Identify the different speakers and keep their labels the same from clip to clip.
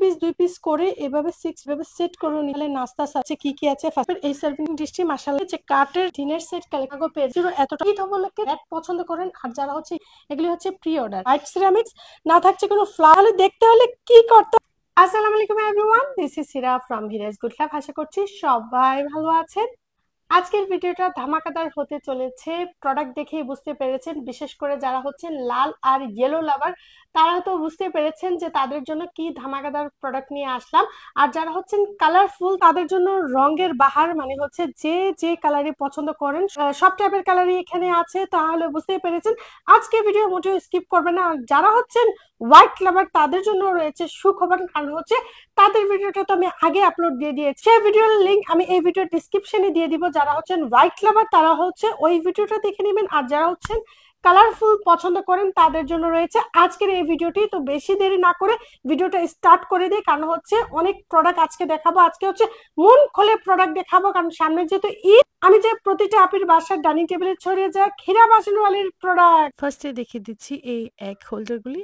Speaker 1: Piece 2 piece করে এভাবে 6 ভাবে সেট করে নিলে নাস্তা আছে কি কি আছে ফার্স্ট এই সার্ভিং ডিশটি মাশাআল্লাহ যে কাটের ডিনার সেট কালেকাগো পেজ এতটা কি ধবলকে এক পছন্দ করেন আর যারা হচ্ছে এগুলি হচ্ছে প্রি অর্ডার হোয়াইট সিরামিক্স না থাকছে কোনো ফ্লাওয়ার দেখতে হলে কি করতে। আসসালামু আলাইকুম everyone, this is Sira from হিরাজ good life. আশা করছি সবাই ভালো আছেন। আজকের ভিডিওটা ধামাকাদার হতে চলেছে। প্রোডাক্ট দেখেই বুঝতে পেরেছেন, বিশেষ করে যারা হচ্ছেন লাল আর ইয়েলো লাভার তারা তো বুঝতে পেরেছেন যে তাদের জন্য কি ধামাকাদার প্রোডাক্ট নিয়ে আসলাম। আর যারা হচ্ছেন কালারফুল তাদের জন্য রঙের বাহার, মানে হচ্ছে যে যে কালারই পছন্দ করেন সব টাইপের কালারই এখানে আছে, তাহলে বুঝতেই পেরেছেন আজকে ভিডিও মোটেও স্কিপ করবেন না। আর যারা হচ্ছেন হোয়াইট লাভার তাদের জন্য রয়েছে সুখবর, কারণ হচ্ছে তাদের ভিডিওটা তো আমি আগে আপলোড দিয়ে দিয়েছি, সেই ভিডিওর লিংক আমি এই ভিডিও ডিসক্রিপশনে দিয়ে দিব। যারা হচ্ছেন হোয়াইট লাভার তারা হচ্ছে ওই ভিডিওটা দেখে নেবেন, আর যারা হচ্ছেন কালারফুল পছন্দ করেন তাদের জন্য রয়েছে আজকের এই ভিডিওটি। তো বেশি দেরি না করে ভিডিওটা স্টার্ট করে দিই, কারণ হচ্ছে অনেক প্রোডাক্ট আজকে দেখাবো। আজকে হচ্ছে মন খুলে প্রোডাক্ট দেখাবো, কারণ সামনে যেহেতু ঈদ আমি যে প্রতিটা আপির বাসার ডাইনিং টেবিলে ছড়িয়ে যায় ক্ষীরা বাসনওয়ালির প্রোডাক্ট। ফার্স্টে দেখিয়ে দিচ্ছি এই এক হোল্ডারগুলি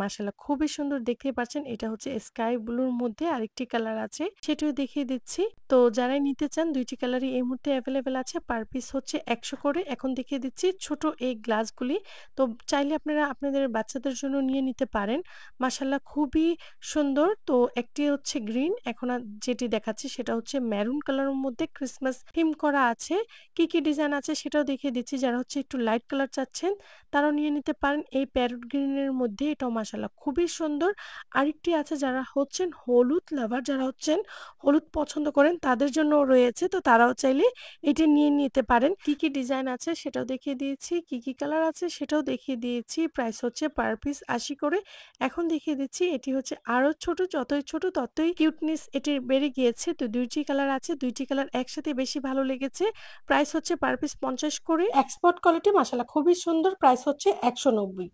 Speaker 1: মাশাআল্লাহ খুবই সুন্দর, দেখতেই পাচ্ছেন। এটা হচ্ছে স্কাই ব্লুর মধ্যে আরেকটি কালার আছে, সেটাও দেখিয়ে দিচ্ছি। তো যারাই নিতে চান দুইটি কালারই এই মুহূর্তে অ্যাভেলেবেল আছে, পার পিস হচ্ছে 100 করে। এখন দেখিয়ে দিচ্ছি ছোট এই গ্লাসগুলি, তো চাইলে আপনারা আপনাদের বাচ্চাদের জন্য নিয়ে নিতে পারেন। মাশাআল্লাহ খুবই সুন্দর। তো একটি হচ্ছে গ্রিন, এখন যেটি দেখাচ্ছি সেটা হচ্ছে মেরুন কালারের মধ্যে ক্রিসমাস থিম করা আছে। কি কি ডিজাইন আছে সেটাও দেখিয়ে দিচ্ছি। যারা হচ্ছে একটু লাইট কালার চাচ্ছেন তারাও নিয়ে নিতে পারেন এই প্যারট গ্রিনের মধ্যে, এটাও মাশাআল্লাহ খুবই সুন্দর। আরেকটি আছে যারা হচ্ছেন হলুদ লাভার, যারা হচ্ছেন হলুদ পছন্দ করেন তাদের জন্য রয়েছে, তো তারাও চাইলে এটি নিয়ে নিতে পারেন। কি কি ডিজাইন আছে সেটাও দেখিয়ে দিয়েছি, কি কি কালার আছে সেটাও দেখিয়ে দিয়েছি। প্রাইস হচ্ছে পার পিস 80 করে। এখন দেখিয়ে দিচ্ছি এটি হচ্ছে আরো ছোট, যতই ছোট ততই কিউটনেস এটির বেড়ে গিয়েছে। তো দুইটি কালার আছে, দুইটি কালার একসাথে বেশি ভালো লেগেছে। প্রাইস হচ্ছে পার পিস 50 করে। এক্সপোর্ট কোয়ালিটি মাশাআল্লাহ খুবই সুন্দর, প্রাইস হচ্ছে 190।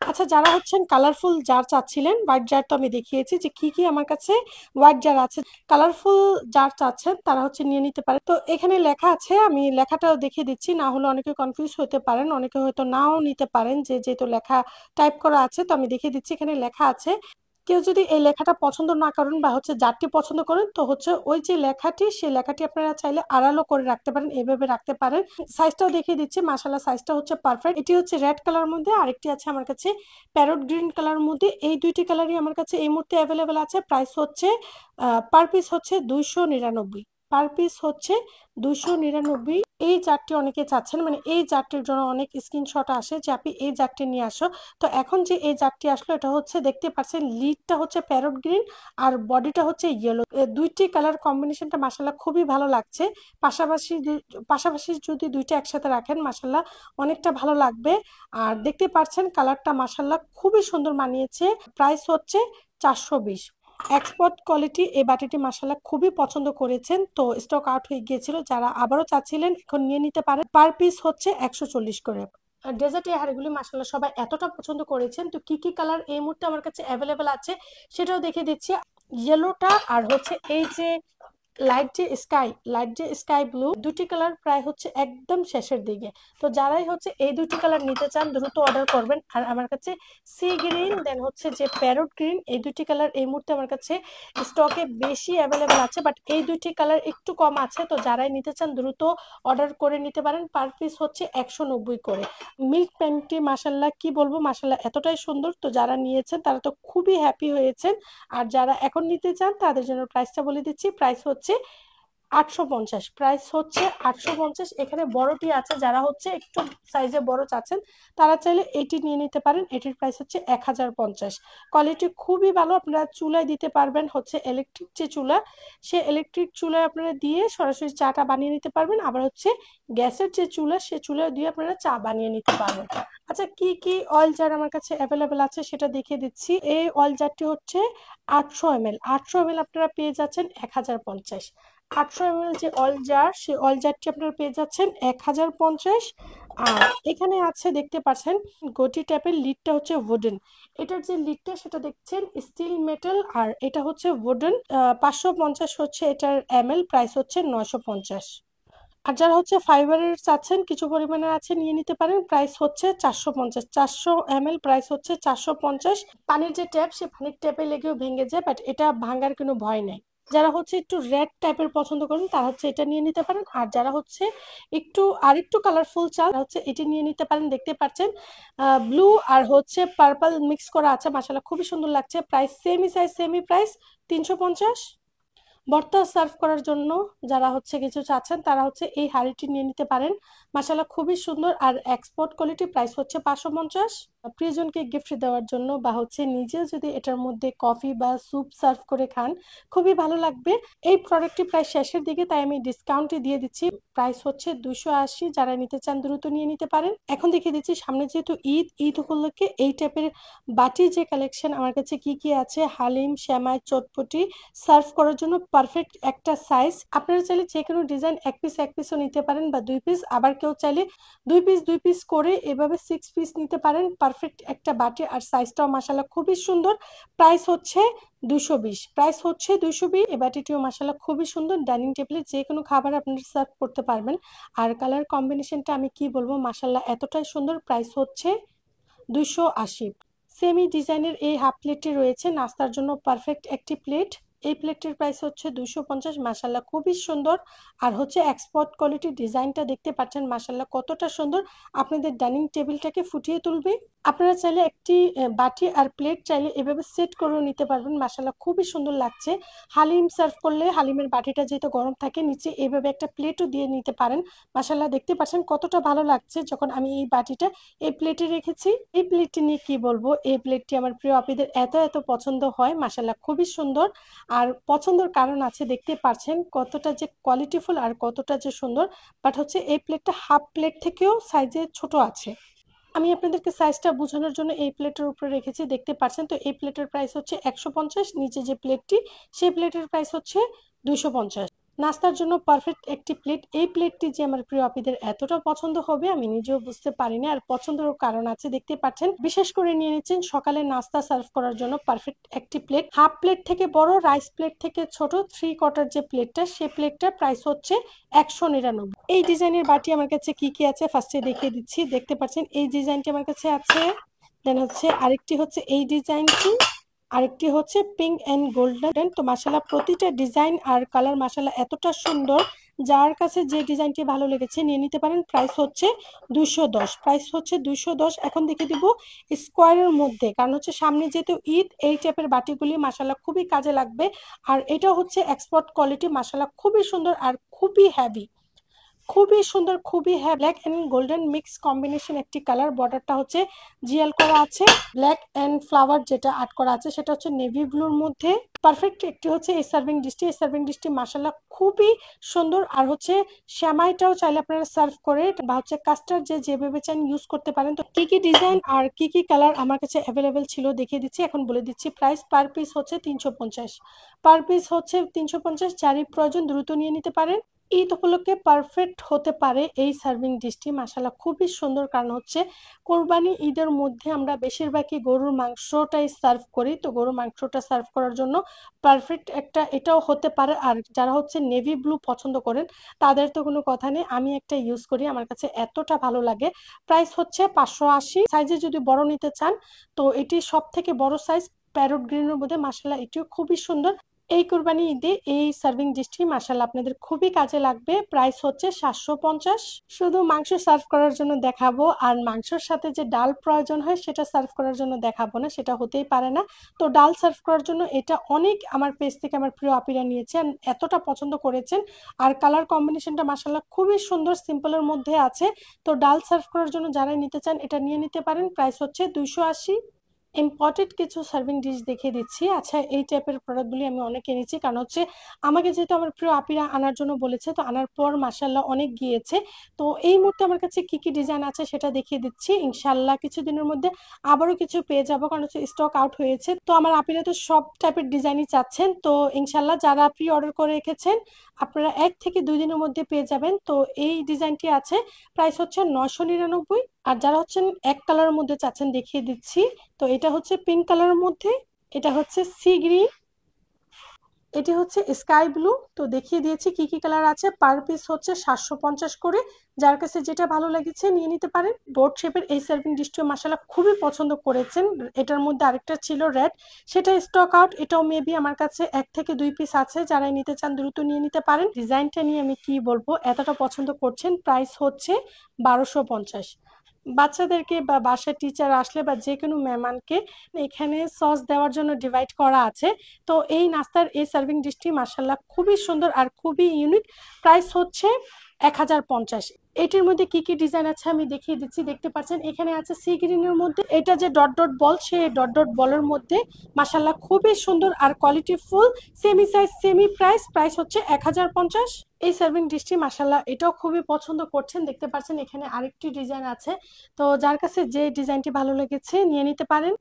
Speaker 1: আচ্ছা, যারা হচ্ছেন কালারফুল জার চাচ্ছিলেন, হোয়াইট জার তো আমি দেখিয়েছি যে কি কি আমার কাছে হোয়াইট জার আছে, কালারফুল জার চাচ্ছেন তারা হচ্ছে নিয়ে নিতে পারে। তো এখানে লেখা আছে, আমি লেখাটাও দেখিয়ে দিচ্ছি, না হলে অনেকে কনফিউজ হতে পারেন, অনেকে হয়তো নাও নিতে পারেন যে যেহেতু লেখা টাইপ করা আছে। তো আমি দেখিয়ে দিচ্ছি, এখানে লেখা আছে কেউ যদি এই লেখাটা পছন্দ না করেন বা হচ্ছে জারটি পছন্দ করেন, তো হচ্ছে ওই যে লেখাটি সেই লেখাটি আপনারা চাইলে আড়ালো করে রাখতে পারেন, এভাবে রাখতে পারেন। সাইজটাও দেখিয়ে দিচ্ছি, মাশাআল্লাহ সাইজটা হচ্ছে পারফেক্ট। এটি হচ্ছে রেড কালার মধ্যে, আরেকটি আছে আমার কাছে প্যারট গ্রিন কালার মধ্যে। এই দুইটি কালারই আমার কাছে এই মুহূর্তে অ্যাভেলেবেল আছে। প্রাইস হচ্ছে পার পিস হচ্ছে 299, পার পিস হচ্ছে 299। এই জারটি অনেকে চাচ্ছেন, মানে এই জারটির জন্য অনেক স্ক্রিনশট আসে যে আপনি এই জারটি নিয়ে আসো। তো এখন যে এই জারটি আসলো এটা হচ্ছে দেখতে পাচ্ছেন লিডটা হচ্ছে প্যারট গ্রিন আর বডিটা হচ্ছে ইয়েলো, দুইটি কালার কম্বিনেশনটা মাশাআল্লাহ খুবই ভালো লাগছে। পাশাপাশি পাশাপাশি যদি দুইটা একসাথে রাখেন মাশাআল্লাহ অনেকটা ভালো লাগবে। আর দেখতে পাচ্ছেন কালারটা মাশাআল্লাহ খুবই সুন্দর মানিয়েছে। প্রাইস হচ্ছে 420। এক্সপোর্ট কোয়ালিটি এই বাটিটি মাশাআল্লাহ খুবই পছন্দ করেছেন, তো স্টক আউট হয়ে গিয়েছিল। যারা আবারও চাচ্ছিলেন এখন নিয়ে নিতে পারেন। পার পিস হচ্ছে 140 করে। ডেজার্ট এই হাড়িগুলি মাশাআল্লাহ সবাই এতটা পছন্দ করেছেন। তো কি কি কালার এই মুহূর্তে আমার কাছে অ্যাভেলেবেল আছে সেটাও দেখে দিচ্ছি। ইয়েলোটা আর হচ্ছে এই যে লাইট যে স্কাই ব্লু, দুটি কালার প্রায় হচ্ছে একদম শেষের দিকে। তো যারাই হচ্ছে এই দুটি কালার নিতে চান দ্রুত অর্ডার করবেন। আর আমার কাছে সি গ্রিন দেন হচ্ছে যে প্যারট গ্রিন, এই দুটি কালার এই মুহূর্তে আমার কাছে স্টকে বেশি অ্যাভেলেবেল আছে, বাট এই দুটি কালার একটু কম আছে। তো যারাই নিতে চান দ্রুত অর্ডার করে নিতে পারেন। পার পিস হচ্ছে 190 করে। মিল্ক প্যান্টটি মাশাআল্লাহ কি বলবো, মাশাআল্লাহ এতটাই সুন্দর। তো যারা নিয়েছেন তারা তো খুবই হ্যাপি হয়েছেন। আর যারা এখন নিতে চান তাদের জন্য প্রাইসটা বলে দিচ্ছি, প্রাইস হচ্ছে 850। প্রাইস হচ্ছে 850। এখানে বড়টি আছে, যারা হচ্ছে একটু সাইজে বড় চাচ্ছেন তারা চাইলে এটি নিয়ে নিতে পারেন। এটির প্রাইস হচ্ছে 1050। কোয়ালিটি খুবই ভালো, আপনারা চুলায় দিতে পারবেন, হচ্ছে ইলেকট্রিক যে চুলা সে ইলেকট্রিক চুলায় আপনারা দিয়ে সরাসরি চাটা বানিয়ে নিতে পারবেন। আবার হচ্ছে গ্যাসের যে চুলা সে চুলায় দিয়ে আপনারা চা বানিয়ে নিতে পারবেন। আচ্ছা, কি কি অয়েল জার আমার কাছে অ্যাভেলেবেল আছে সেটা দেখিয়ে দিচ্ছি। এই অয়েল জারটি হচ্ছে 800 ml, 800 ml আপনারা পেয়ে যাচ্ছেন 1050। 800 ml যে অয়েল জার সেই অয়েল জারটি আপনারা পেয়ে যাচ্ছেন 1050। আর এখানে আছে দেখতে পাচ্ছেন গটি টাইপের লিডটা হচ্ছে উডেন, এটার যে লিডটা সেটা দেখছেন স্টিল মেটাল, আর এটা হচ্ছে উডেন। 550 হচ্ছে এটার ml, প্রাইস হচ্ছে 950। আর যারা হচ্ছে ফাইবারের চাচ্ছেন কিছু পরিমাণে আছে নিয়ে নিতে পারেন। প্রাইস হচ্ছে 450, 400 ml প্রাইস হচ্ছে 450। পানির যে ট্যাপ সে পানির ট্যাপে লেগেও ভেঙে যায়, বাট এটা ভাঙার কোনো ভয় নেই। যারা হচ্ছে একটু রেড টাইপের পছন্দ করেন তারা হচ্ছে এটা নিয়ে নিতে পারেন। আর যারা হচ্ছে একটু কালারফুল চাল তারা হচ্ছে এটি নিয়ে নিতে পারেন। দেখতে পাচ্ছেন ব্লু আর হচ্ছে পার্পল মিক্স করা আছে, মাশাআল্লাহ খুবই সুন্দর লাগছে। Price semi size semi price 350। ভর্তা সার্ভ করার জন্য যারা হচ্ছে কিছু চাচ্ছেন তারা হচ্ছে এই হাঁড়িটি নিয়ে নিতে পারেন। মাশাআল্লাহ খুবই সুন্দর আর এক্সপোর্ট কোয়ালিটি। প্রাইস হচ্ছে 550। প্রিয়জনকে গিফট দেওয়ার জন্য বা হচ্ছে নিজে যদি এটার মধ্যে কফি বা স্যুপ সার্ভ করে খান খুবই ভালো লাগবে। এই প্রোডাক্টটি প্রায় শেষের দিকে, তাই আমি ডিসকাউন্টে দিয়ে দিচ্ছি। প্রাইস হচ্ছে 280। যারা নিতে চান দ্রুত নিয়ে নিতে পারেন। এখন দেখিয়ে দিচ্ছি সামনে যেহেতু ঈদ উপলক্ষে এই টাইপের বাটি যে কালেকশন আমার কাছে কি কি আছে। হালিম, সেমাই, চটপটি সার্ভ করার জন্য পারফেক্ট একটা সাইজ। আপনারা চাইলে যে কোনো ডিজাইন এক পিসও নিতে পারেন বা 2 পিস, আবার কেউ চাইলে 2 পিস করে এভাবে 6 পিস নিতে পারেন। পারফেক্ট একটা বাটি আর সাইজটাও মাশাআল্লাহ খুবই সুন্দর। প্রাইস হচ্ছে 220। প্রাইস হচ্ছে 220। এই বাটিটিও মাশাআল্লাহ খুবই সুন্দর। ডাইনিং টেবিলে যে কোনো খাবার আপনারা সার্ভ করতে পারবেন। আর কালার কম্বিনেশনটা আমি কি বলবো, মাশাআল্লাহ এতটাই সুন্দর। প্রাইস হচ্ছে 280। সেমি ডিজাইনের এই হাফ প্লেটটি রয়েছে নাস্তার জন্য পারফেক্ট একটি প্লেট। এই প্লেটটির প্রাইস হচ্ছে 250। মাশাআল্লাহ খুবই সুন্দর আর হচ্ছে এক্সপোর্ট কোয়ালিটি। ডিজাইনটা দেখতে পাচ্ছেন মাশাআল্লাহ কতটা সুন্দর, আপনাদের ডাইনিং টেবিলটাকে ফুটিয়ে তুলবে। আপনারা চাইলে একটি বাটি আর প্লেট চাইলে এভাবে সেট করেও নিতে পারবেন। মাশাআল্লাহ খুবই সুন্দর লাগছে। হালিম সার্ভ করলে হালিমের বাটিটা যেহেতু গরম থাকে নিচে এভাবে একটা প্লেটও দিয়ে নিতে পারেন। মাশাআল্লাহ দেখতে পাচ্ছেন কতটা ভালো লাগছে যখন আমি এই বাটিটা এই প্লেটে রেখেছি। এই প্লেটটি নিয়ে কি বলবো, এই প্লেটটি আমার প্রিয় আপিদের এত এত পছন্দ হয়। মাশাআল্লাহ খুবই সুন্দর আর পছন্দের কারণ আছে, দেখতে পাচ্ছেন কতটা যে কোয়ালিটিফুল আর কতটা যে সুন্দর। বাট হচ্ছে এই প্লেটটা হাফ প্লেট থেকেও সাইজে ছোট আছে। আমি আপনাদেরকে সাইজটা বোঝানোর জন্য এই প্লেটের উপরে রেখেছি, দেখতে পাচ্ছেন। তো এই প্লেটের প্রাইস হচ্ছে 150। নিচে যে প্লেটটি সেই প্লেটের প্রাইস হচ্ছে 250। নাস্তার জন্য পারফেক্ট একটি প্লেট। এই প্লেটটি যে আমার প্রিয় আপিদের এতটা পছন্দ হবে আমি নিজেও বুঝতে পারিনি, আর পছন্দেরও কারণ আছে। দেখতে পাচ্ছেন বিশেষ করে নিয়ে নিচ্ছেন সকালে নাস্তা সার্ভ করার জন্য পারফেক্ট একটি প্লেট। হাফ প্লেট থেকে বড়, রাইস প্লেট থেকে ছোট, 3/4 যে প্লেটটা সেই প্লেটটার প্রাইস হচ্ছে 199। এই ডিজাইনের বাটি আমার কাছে কি কি আছে ফার্স্টে দেখিয়ে দিচ্ছি। দেখতে পাচ্ছেন এই ডিজাইনটি আমার কাছে আছে। দেন হচ্ছে আরেকটি হচ্ছে এই ডিজাইনটি, আরেকটি হচ্ছে পিঙ্ক এন্ড গোল্ডেন। তো মাশাআল্লাহ প্রতিটা ডিজাইন আর কালার মাশাআল্লাহ এতটা সুন্দর, যার কাছে যে ডিজাইনটি ভালো লেগেছে নিয়ে নিতে পারেন। প্রাইস হচ্ছে 210। প্রাইস হচ্ছে 210। এখন দেখে দিব স্কোয়ারের মধ্যে, কারণ হচ্ছে সামনে যেহেতু ঈদ এই টাইপের বাটিগুলি মাশাআল্লাহ খুবই কাজে লাগবে। আর এটা হচ্ছে এক্সপোর্ট কোয়ালিটি, মাশাআল্লাহ খুবই সুন্দর আর খুবই হেভি, খুবই সুন্দর, খুবই হ্যাঁ। Black and golden mix combination একটি কালার। বর্ডারটা হচ্ছে জিএল করা আছে। ব্ল্যাক এন্ড ফ্লাওয়ার যেটা আর্ট করা আছে সেটা হচ্ছে নেভি ব্লুর মধ্যে। পারফেক্ট একটি হচ্ছে এই সার্ভিং ডিশটি। এই সার্ভিং ডিশটি মাশাআল্লাহ খুবই সুন্দর। আর হচ্ছে শ্যামাইটাও চাইলে আপনারা সার্ভ করে বা হচ্ছে কাস্টার্ড যে যেভাবে চান ইউজ করতে পারেন। তো কি কি ডিজাইন আর কি কি কালার আমার কাছে অ্যাভেলেবেল ছিল দেখিয়ে দিচ্ছি, এখন বলে দিচ্ছি। প্রাইস পার পিস হচ্ছে 350। পার পিস হচ্ছে 350। যারই প্রয়োজন দ্রুত নিয়ে নিতে পারেন। ঈদ উপলক্ষে পারফেক্ট হতে পারে এই সার্ভিং ডিশটি। মাশাআল্লাহ খুবই সুন্দর, কারণ হচ্ছে কোরবানি ঈদের মধ্যে আমরা বেশিরভাগই গরুর মাংসটাই সার্ভ করি। তো গরুর মাংসটা সার্ভ করার জন্য পারফেক্ট একটা এটাও হতে পারে। আর যারা হচ্ছে নেভি ব্লু পছন্দ করেন তাদের তো কোনো কথা নেই, আমি একটা ইউজ করি, আমার কাছে এতটা ভালো লাগে। প্রাইস হচ্ছে 580। সাইজে যদি বড় নিতে চান তো এটি সব থেকে বড় সাইজ, প্যারট গ্রিনের মধ্যে। মাশাআল্লাহ এটিও খুবই সুন্দর। এই কোরবানি ঈদে এই সার্ভিং ডিশটি মাশাআল্লাহ আপনাদের খুবই কাজে লাগবে। প্রাইস হচ্ছে 750। শুধু মাংস সার্ভ করার জন্য দেখাবো আর মাংসর সাথে যে ডাল প্রয়োজন হয় সেটা সার্ভ করার জন্য দেখাবো না, সেটা হতেই পারে না। তো ডাল সার্ভ করার জন্য এটা অনেক আমার পেজ থেকে আমার প্রিয় আপিরা নিয়েছেন, এতটা পছন্দ করেছেন। আর কালার কম্বিনেশনটা মাশাআল্লাহ খুবই সুন্দর, সিম্পলের মধ্যে আছে। তো ডাল সার্ভ করার জন্য যারা নিতে চান এটা নিয়ে নিতে পারেন। প্রাইস হচ্ছে 280। ইম্পর্টেন্ট কিছু সার্ভিং ডিশ দেখিয়ে দিচ্ছি। আচ্ছা, এই টাইপের প্রোডাক্টগুলি আমি অনেক এনেছি, কারণ হচ্ছে আমাকে যেহেতু আমার প্রিয় আপিরা আনার জন্য বলেছে, তো আনার পর মাশাআল্লাহ অনেক গিয়েছে। তো এই মুহূর্তে আমার কাছে কি কি ডিজাইন আছে সেটা দেখিয়ে দিচ্ছি। ইনশাআল্লাহ কিছুদিনের মধ্যে আবারও কিছু পেয়ে যাবো, কারণ হচ্ছে স্টক আউট হয়েছে। তো আমার আপিরা তো সব টাইপের ডিজাইনই চাচ্ছেন। তো ইনশাআল্লাহ যারা প্রি অর্ডার করে রেখেছেন আপনারা 1 থেকে 2 দিনের মধ্যে পেয়ে যাবেন। তো এই ডিজাইনটি আছে, প্রাইস হচ্ছে 999। আর যারা হচ্ছেন এক কালারের মধ্যে চাচ্ছেন দেখিয়ে দিচ্ছি। তো এটা হচ্ছে পিঙ্ক কালারের মধ্যে, এটা হচ্ছে সি গ্রিন, এটি হচ্ছে স্কাই ব্লু। তো দেখিয়ে দিয়েছি কি কি কালার আছে। পার পিস হচ্ছে 750 করে। যার কাছে যেটা ভালো লেগেছে নিয়ে নিতে পারেন। বোর্ড শেপের এই সার্ভিং ডিশটিও মাশাআল্লাহ খুবই পছন্দ করেছেন। এটার মধ্যে আরেকটা ছিল রেড, সেটা স্টক আউট। এটাও মেবি আমার কাছে 1 থেকে 2 পিস আছে, যারাই নিতে চান দ্রুত নিয়ে নিতে পারেন। ডিজাইনটা নিয়ে আমি কি বলবো, এতটা পছন্দ করছেন। প্রাইস হচ্ছে 1250। বাচ্চাদেরকে বা বাসার টিচার আসলে বা যে কোনো মেহমানকে এখানে সস দেওয়ার জন্য ডিভাইড করা আছে। তো এই নাস্তার এই সার্ভিং ডিশটি মাশাআল্লাহ খুবই সুন্দর আর খুবই ইউনিক। প্রাইস হচ্ছে 1050। এটির মধ্যে কি কি ডিজাইন আছে আমি দেখিয়ে দিচ্ছি। দেখতে পাচ্ছেন এখানে আছে সি গ্রিনের মধ্যে, এটা যে ডট ডট বল, সেই ডট ডট বলের মধ্যে মাশাআল্লাহ খুবই সুন্দর আর quality full. Semi size semi price, price হচ্ছে 1050। এই সার্ভিং ডিশটি মাশাআল্লাহ এটাও খুবই পছন্দ করছেন। দেখতে পাচ্ছেন এখানে আরেকটি ডিজাইন আছে। তো যার কাছে যে ডিজাইনটি ভালো লেগেছে নিয়ে নিতে পারেন।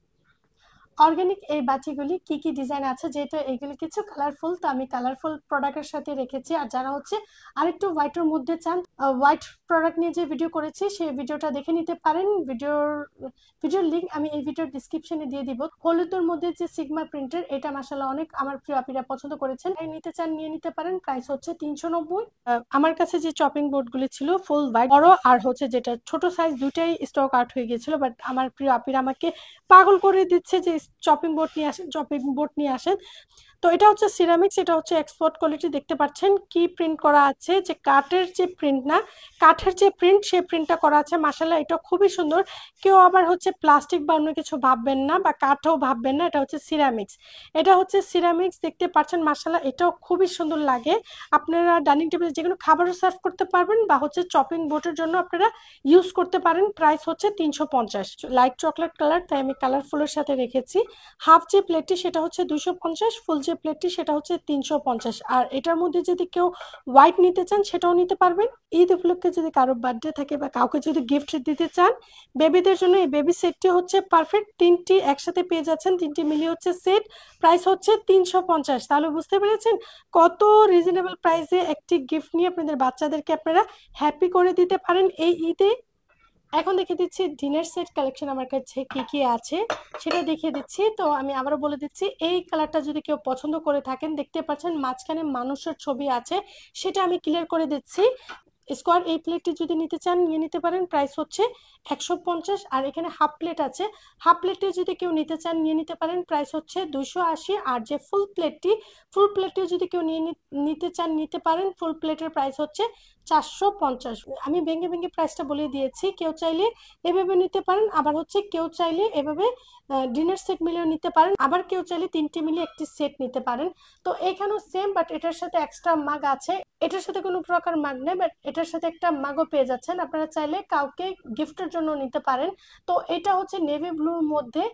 Speaker 1: অর্গানিক এই বাটিগুলি কি কি ডিজাইন আছে, যেহেতু এগুলি কিছু কালারফুল, তো আমি কালারফুল প্রোডাক্টের সাথে রেখেছি। আর যারা হচ্ছে আরেকটু হোয়াইটের মধ্যে চান, হোয়াইট প্রোডাক্ট নিয়ে যে ভিডিও করেছি সেই ভিডিওটা দেখে নিতে পারেন। ভিডিওর লিংক আমি এই ভিডিওর ডিসক্রিপশনে দিয়ে দিব। হলুদের মধ্যে যে সিগমা প্রিন্টের, এটা মাশাআল্লাহ অনেক আমার প্রিয় আপিরা পছন্দ করেছেন। এই নিতে চান নিয়ে নিতে পারেন। প্রাইস হচ্ছে 390। আমার কাছে যে চপিং বোর্ডগুলি ছিল ফুল হোয়াইট, বড় আর হচ্ছে যেটা ছোট সাইজ, দুটাই স্টক আউট হয়ে গিয়েছিল। বাট আমার প্রিয় আপিরা আমাকে পাগল করে দিচ্ছে যে চপিং বোর্ড নিয়ে আসেন, চপিং বোর্ড নিয়ে আসেন। তো এটা হচ্ছে সিরামিক্স, এটা হচ্ছে এক্সপোর্ট কোয়ালিটি। দেখতে পাচ্ছেন কি প্রিন্ট করা আছে, যে কাঠের যে প্রিন্ট না, কাঠের যে প্রিন্ট, সেই প্রিন্টটা করা আছে। মাশাআল্লাহ এটা খুবই সুন্দর। কেউ আবার হচ্ছে প্লাস্টিক বা অন্য কিছু ভাববেন না, বা কাঠও ভাববেন না, এটা হচ্ছে সিরামিক্স। এটা হচ্ছে সিরামিক্স, দেখতে পাচ্ছেন মাশাআল্লাহ এটাও খুবই সুন্দর লাগে। আপনারা ডাইনিং টেবিলে যে কোনো খাবারও সার্ভ করতে পারবেন, বা হচ্ছে চপিং বোর্ডের জন্য আপনারা ইউজ করতে পারেন। প্রাইস হচ্ছে 350। লাইট চকলেট কালার, তাই আমি কালারফুলের সাথে রেখেছি। হাফ যে প্লেটটি সেটা হচ্ছে 250, ফুল যে প্লেটটি সেটা হচ্ছে 350। আর এটার মধ্যে যদি কেউ হোয়াইট নিতে চান সেটাও নিতে পারবেন। ঈদ উপলক্ষে যদি কারো বার্থডে থাকে বা কাউকে যদি গিফট দিতে চান, বেবিদের জন্য এই বেবি সেটটি হচ্ছে পারফেক্ট। তিনটি একসাথে পেয়ে যাচ্ছেন, তিনটি মিলিয়ে হচ্ছে সেট। প্রাইস হচ্ছে 350। তাহলে বুঝতে পেরেছেন কত রিজনেবল প্রাইসে একটি গিফট নিয়ে আপনাদের বাচ্চাদেরকে আপনারা হ্যাপি করে দিতে পারেন এই ঈদে। এখন দেখিয়ে দিচ্ছি ডিনার সেট কালেকশন আমার কাছে কি কি আছে, সেটা দেখিয়ে দিচ্ছি। তো আমি আবারও বলে দিচ্ছি, এই কালারটা যদি কেউ পছন্দ করে থাকেন, দেখতে পাচ্ছেন মাঝখানে মানুষের ছবি আছে, সেটা আমি ক্লিয়ার করে দিচ্ছি। স্কোয়ার এই প্লেটটি যদি নিতে চান নিয়ে নিতে পারেন। প্রাইস হচ্ছে 150। আর এখানে হাফ প্লেট আছে, হাফ প্লেটটি যদি কেউ নিতে চান নিয়ে নিতে পারেন। প্রাইস হচ্ছে 280। আর যে ফুল প্লেটটি যদি কেউ নিতে চান নিতে পারেন। ফুল প্লেটের প্রাইস হচ্ছে 450। আমি ভেঙে ভেঙে প্রাইসটা বলে দিয়েছি। কেউ চাইলে এভাবে নিতে পারেন, আবার হচ্ছে কেউ চাইলে এভাবে ডিনার সেট মিলেও নিতে পারেন, আবার কেউ চাইলে তিনটে মিলে একটি সেট নিতে পারেন। তো এখানেও সেম, বাট এটার সাথে এক্সট্রা মাগ আছে। এটার সাথে কোনো প্রকার মাগ নেই, বাট এটার সাথে একটা মাগও পেয়ে যাচ্ছেন। আপনারা চাইলে কাউকে গিফটের জন্য নিতে পারেন। তো এটা হচ্ছে নেভি ব্লুর মধ্যে,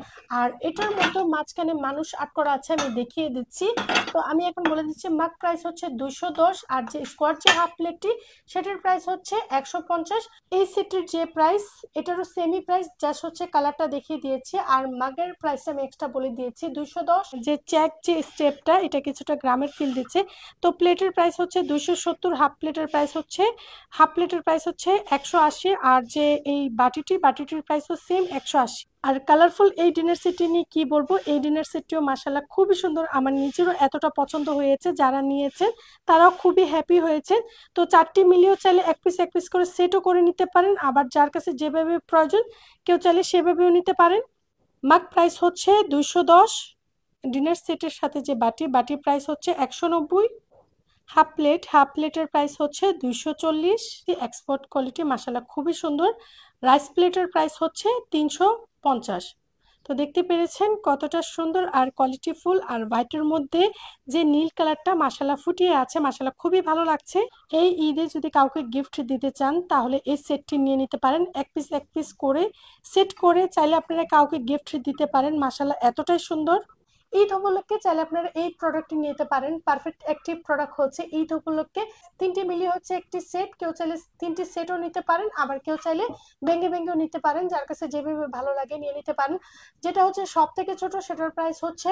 Speaker 1: আর এটার মধ্যে মাঝখানে মানুষ আর্ট করা আছে, আমি দেখিয়ে দিচ্ছি। তো আমি এখন বলে দিচ্ছি, মাগ প্রাইস হচ্ছে 210। আর যে স্কোয়ার যে হাফ প্লেটটি সেটার প্রাইস হচ্ছে 150। এই সেটের যে প্রাইস, এটারও সেমি প্রাইস, জাস্ট হচ্ছে কালারটা দেখিয়ে দিয়েছি। আর মাগের প্রাইসটা আমি এক্সট্রা বলে দিয়েছি 210। যে চেক যে স্টেপটা, এটা কিছুটা গ্রামের ফিল দিচ্ছে। তো প্লেটের প্রাইস হচ্ছে 270। হাফ প্লেটের প্রাইস হচ্ছে 180। আর যে এই বাটিটির প্রাইসও সেম 180। আর কালারফুল এই ডিনার সেটটি নিয়ে কি বলবো, এই ডিনার সেটটিও মাশাআল্লাহ খুবই সুন্দর। আমার নিজেরও এতটা পছন্দ হয়েছে, যারা নিয়েছেন তারাও খুবই হ্যাপি হয়েছেন। তো চারটি মিলিয়েও চাইলে এক পিস করে সেটও করে নিতে পারেন, আবার যার কাছে যেভাবে প্রয়োজন কেউ চাইলে সেভাবেও নিতে পারেন। মাগ প্রাইস হচ্ছে 210। ডিনার সেটের সাথে যে বাটির প্রাইস হচ্ছে 190। হাফ প্লেটের প্রাইস হচ্ছে 240। এক্সপোর্ট কোয়ালিটি মাশাআল্লাহ খুবই সুন্দর। রাইস প্লেটের প্রাইস হচ্ছে 350। তো দেখতে পেরেছেন কতটা সুন্দর আর কোয়ালিটি ফুল। আর হোয়াইটের মধ্যে যে নীল কালারটা মাশাআল্লাহ ফুটিয়ে আছে, মাশাআল্লাহ খুবই ভালো লাগছে। এই ঈদে যদি কাউকে গিফট দিতে চান তাহলে এই সেটটি নিয়ে নিতে পারেন। এক পিস করে সেট করে চাইলে আপনারা কাউকে গিফট দিতে পারেন। মাশাআল্লাহ এতটাই সুন্দর। ঈদ উপলক্ষে চাইলে আপনারা এই প্রোডাক্টটি নিতে পারেন। পারফেক্ট একটি প্রোডাক্ট হচ্ছে ঈদ উপলক্ষে তিনটি মিলিয়ে হচ্ছে একটি সেট। কেউ চাইলে তিনটি সেটও নিতে পারেন, আবার কেউ চাইলে ভেঙেও নিতে পারেন। যার কাছে যেভাবে ভালো লাগে নিয়ে নিতে পারেন। যেটা হচ্ছে সব থেকে ছোট, সেটার প্রাইস হচ্ছে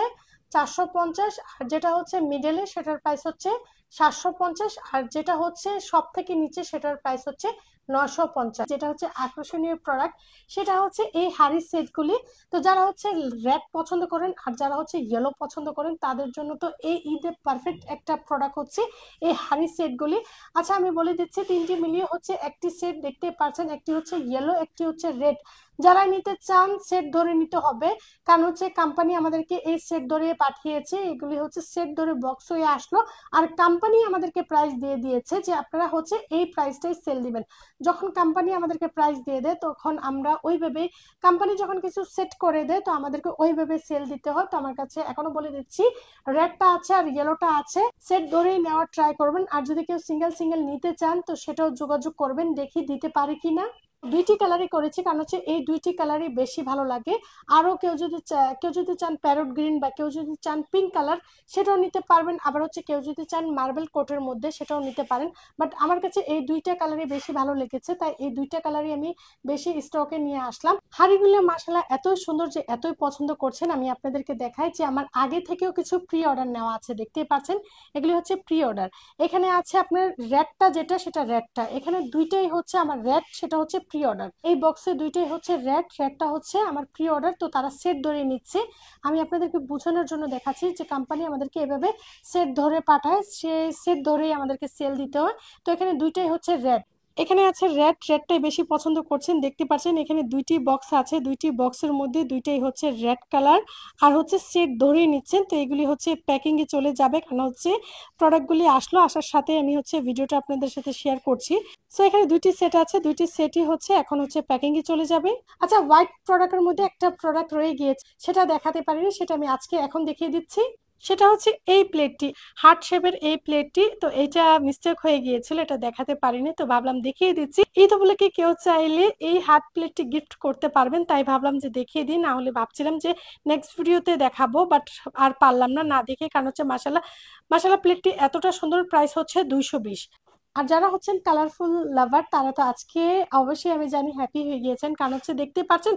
Speaker 1: 450, আর যেটা হচ্ছে মিডলে সেটার প্রাইস হচ্ছে 750, আর যেটা হচ্ছে সব থেকে নিচে সেটার প্রাইস হচ্ছে 950। যেটা হচ্ছে আকর্ষণীয় প্রোডাক্ট সেটা হচ্ছে এই হাড়ি সেটগুলি। তো যারা হচ্ছে রেড পছন্দ করেন আর যারা হচ্ছে ইয়েলো পছন্দ করেন তাদের জন্য তো এই ঈদে পারফেক্ট একটা প্রোডাক্ট হচ্ছে এই হাড়ি সেটগুলি। আচ্ছা আমি বলে দিচ্ছি, তিনটি মিলিয়ে হচ্ছে একটি সেট দেখতে পাচ্ছেন, একটি হচ্ছে ইয়েলো, একটি হচ্ছে রেড। যারা নিতে চান সেট ধরে নিতে হবে, কারণ হচ্ছে কোম্পানি আমাদেরকে এই সেট ধরে পাঠিয়েছে, এগুলি হচ্ছে সেট ধরে বক্স হয়ে আসলো, আর কোম্পানি আমাদেরকে প্রাইস দিয়ে দিয়েছে যে আপনারা হচ্ছে এই প্রাইসটাই সেল দিবেন। যখন কোম্পানি আমাদেরকে প্রাইস দিয়ে দেয় তখন আমরা ওইভাবে, কোম্পানি যখন কিছু সেট করে দেয় তো আমাদেরকে ওইভাবে সেল দিতে হয়। তো আমার কাছে এখনো বলে দিচ্ছি, রেডটা আছে আর ইয়েলোটা আছে, সেট ধরেই নেওয়ার ট্রাই করবেন। আর যদি কেউ সিঙ্গেল সিঙ্গেল নিতে চান তো সেটাও যোগাযোগ করবেন, দেখি দিতে পারি কিনা। দুইটি কালারই করেছি, কারণ হচ্ছে এই দুইটি কালারই বেশি ভালো লাগে। আরো কেউ যদি চান প্যারট গ্রিন বা কেউ যদি চান পিঙ্ক কালার সেটাও নিতে পারবেন, আবার হচ্ছে কেউ যদি চান মার্বেল কোটের মধ্যে সেটাও নিতে পারেন। বাট আমার কাছে এই দুইটা কালারই বেশি ভালো লেগেছে, তাই এই দুইটা কালারই আমি বেশি স্টকে নিয়ে আসলাম। হাড়িগুলো মাশাআল্লাহ এতই সুন্দর যে এতই পছন্দ করছেন, আমি আপনাদেরকে দেখাই যে আমার আগে থেকেও কিছু প্রি অর্ডার নেওয়া আছে, দেখতেই পাচ্ছেন এগুলি হচ্ছে প্রি অর্ডার। এখানে আছে আপনার রেডটা, যেটা সেটা রেডটা, এখানে দুইটাই হচ্ছে আমার রেড, সেটা হচ্ছে প্রি অর্ডার। এই বক্সে দুইটাই হচ্ছে রেডটা হচ্ছে আমার প্রি অর্ডার। তো তারা সেট ধরে নিচ্ছে, আমি আপনাদেরকে বোঝানোর জন্য দেখাচ্ছি যে কোম্পানি আমাদেরকে এভাবে সেট ধরে পাঠায়, সে সেট ধরেই আমাদেরকে সেল দিতে হয়। তো এখানে দুইটাই হচ্ছে রেড, এখানে আছে রেডটাই বেশি পছন্দ করছেন, দেখতে পাচ্ছেন এখানে দুইটি বক্স আছে, দুইটি বক্সের মধ্যে দুইটাই হচ্ছে রেড কালার, আর হচ্ছে সেট ধরেই নিচ্ছেন। তো এগুলি হচ্ছে প্যাকিং এ চলে যাবে, কারণ হচ্ছে প্রোডাক্টগুলি আসার সাথে আমি হচ্ছে ভিডিওটা আপনাদের সাথে শেয়ার করছি। সো এখানে দুইটি সেট আছে, দুইটি সেটই হচ্ছে এখন হচ্ছে প্যাকিং এ চলে যাবে। আচ্ছা, হোয়াইট প্রোডাক্টের মধ্যে একটা প্রোডাক্ট রয়ে গিয়েছে, সেটা দেখাতে পারিনি, সেটা আমি আজকে এখন দেখিয়ে দিচ্ছি। সেটা হচ্ছে এই প্লেটটি, হার্ট শেপের এই প্লেটটি। তো এইটা মিস্টেক হয়ে গিয়েছিল, এটা দেখাতে পারিনি, তো ভাবলাম দেখিয়ে দিচ্ছি। ঈদ উপলক্ষে কেউ চাইলে এই হার্ট প্লেটটি গিফট করতে পারবেন, তাই ভাবলাম যে দেখিয়ে দিই, না হলে ভাবছিলাম যে নেক্সট ভিডিওতে দেখাবো, বাট আর পারলাম না না দেখে, কারণ হচ্ছে মাসালা মাসালা প্লেটটি এতটা সুন্দর, প্রাইস হচ্ছে 220। আর যারা হচ্ছেন কালারফুল লাভার তারা তো আজকে অবশ্যই আমি জানি হ্যাপি হয়ে গিয়েছেন, কারণ হচ্ছে দেখতে পাচ্ছেন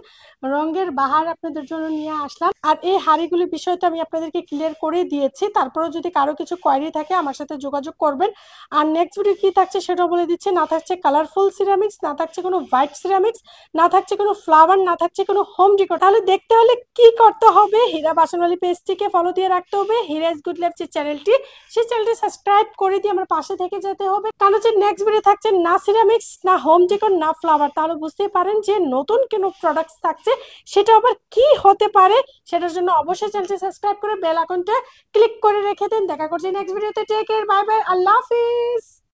Speaker 1: রঙের বাহার আপনাদের জন্য নিয়ে আসলাম। আর এই হাড়িগুলির বিষয় তো আমি আপনাদেরকে ক্লিয়ার করে দিয়েছি, তারপরেও যদি কারো কিছু কোয়ারি থাকে আমার সাথে যোগাযোগ করবেন। আর নেক্সট ভিডিও কি থাকছে সেটাও বলে দিচ্ছি, না থাকছে কালারফুল সিরামিক্স, না থাকছে কোনো হোয়াইট সিরামিক্স, না থাকছে কোনো ফ্লাওয়ার, না থাকছে কোনো হোম ডেকোর। তাহলে দেখতে হলে কি করতে হবে, হীরা বাসনওয়ালি পেজটিকে ফলো দিয়ে রাখতে হবে, হীরা ইজ গুড লাইফ যে চ্যানেলটি, সেই চ্যানেলটি সাবস্ক্রাইব করে দিয়ে আমার পাশে থেকে যেতে হবে, কারণ হচ্ছে নেক্সট ভিডিও থাকছে না সিরামিক্স, না হোম ডেকোর, না ফ্লাওয়ার। তাহলে বুঝতে পারেন যে নতুন কোনো প্রোডাক্টস থাকছে, সেটা আবার কি হতে পারে। সেটার জন্য অবশ্যই চ্যানেলটি সাবস্ক্রাইব করে বেল আইকনটা ক্লিক করে রেখে দেন। দেখা করছি নেক্সট ভিডিওতে। টেক কেয়ার, বাই বাই, আল্লাহ হাফিজ।